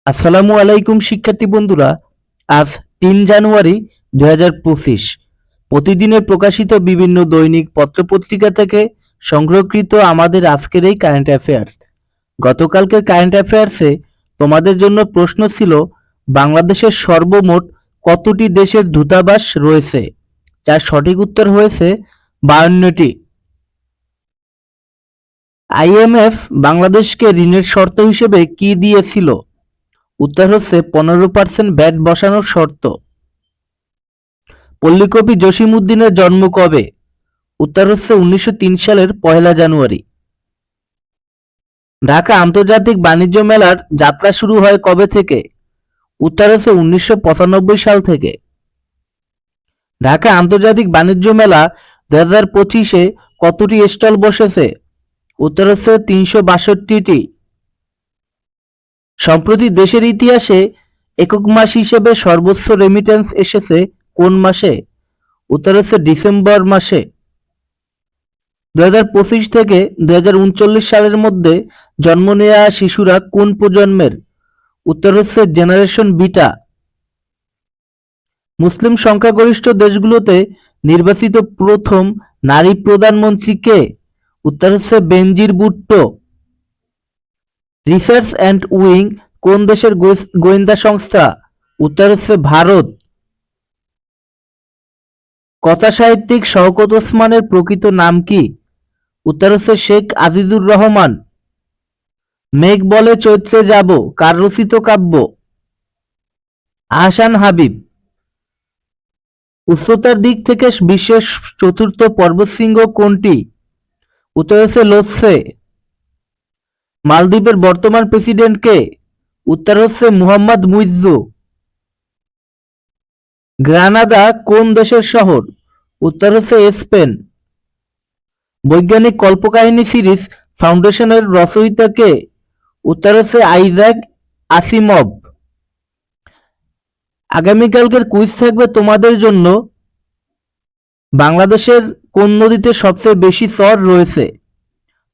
আসসালামু আলাইকুম শিক্ষার্থী বন্ধুরা। আজ ৩ জানুয়ারি ২০২৫। প্রতিদিনের প্রকাশিত বিভিন্ন দৈনিক পত্রপত্রিকা থেকে সংগ্রহকৃত আমাদের আজকের এই কারেন্ট অ্যাফেয়ার্স। গতকালকের কারেন্ট অ্যাফেয়ার্সে তোমাদের জন্য প্রশ্ন ছিল, বাংলাদেশের সর্বমোট কতটি দেশের দূতাবাস রয়েছে? যার সঠিক উত্তর হয়েছে ৫২টি। আইএমএফ বাংলাদেশকে ঋণের শর্ত হিসেবে কি দিয়েছিল? উত্তর হচ্ছে 15% ভ্যাট বসানোর শর্ত। পল্লীকবি জসিমউদ্দিনের জন্ম কবে? উত্তর হচ্ছে 1903 সালের 1 জানুয়ারি। ঢাকা আন্তর্জাতিক বাণিজ্য মেলার যাত্রা শুরু হয় কবে থেকে? উত্তর হচ্ছে 1995 সাল থেকে। ঢাকা আন্তর্জাতিক বাণিজ্য মেলা 2025-এ কতটি স্টল বসেছে? উত্তর হচ্ছে 362টি। সম্প্রতি দেশের ইতিহাসে একক মাস হিসেবে সর্বোচ্চ রেমিটেন্স এসেছে কোন মাসে? উত্তর হচ্ছে ডিসেম্বর মাসে। 2025 থেকে 2039 সালের মধ্যে জন্ম নেওয়া শিশুরা কোন প্রজন্মের? উত্তর হচ্ছে জেনারেশন বিটা। মুসলিম সংখ্যাগরিষ্ঠ দেশগুলোতে নির্বাচিত প্রথম নারী প্রধানমন্ত্রী কে? উত্তর হচ্ছে বেনজির ভুট্টো। রিসার্চ অ্যান্ড উইং কোন দেশের গোয়েন্দা সংস্থা? উত্তর হচ্ছে ভারত। কথাসাহিত্যিক শওকত ওসমানের প্রকৃত নাম কি? উত্তর হচ্ছে শেখ আজিজুর রহমান। মেঘ বলে চৈত্রে যাব কার রচিত কাব্য? আহসান হাবিব। উচ্চতার দিক থেকে বিশ্বের চতুর্থ পর্বতশৃঙ্গ কোনটি? উত্তর হচ্ছে লোৎসে। মালদ্বীপের বর্তমান প্রেসিডেন্ট কে? উত্তর হচ্ছে মুহাম্মদ মুইজ্জু। গ্রানাদা কোন দেশের শহর? উত্তর হচ্ছে স্পেন। বৈজ্ঞানিক কল্পকাহিনী সিরিজ ফাউন্ডেশনের রচয়িতা কে? উত্তর হচ্ছে আইজ্যাক আসিমভ। আগামীকালকের কুইজ থাকবে তোমাদের জন্য, বাংলাদেশের কোন নদীতে সবচেয়ে বেশি চর রয়েছে?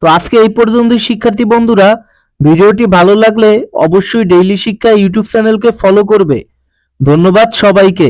তো আজকে এই পর্যন্তই শিক্ষার্থী বন্ধুরা। ভিডিওটি ভালো লাগলে অবশ্যই ডেইলি শিক্ষা ইউটিউব চ্যানেলকে ফলো করবে। ধন্যবাদ সবাইকে।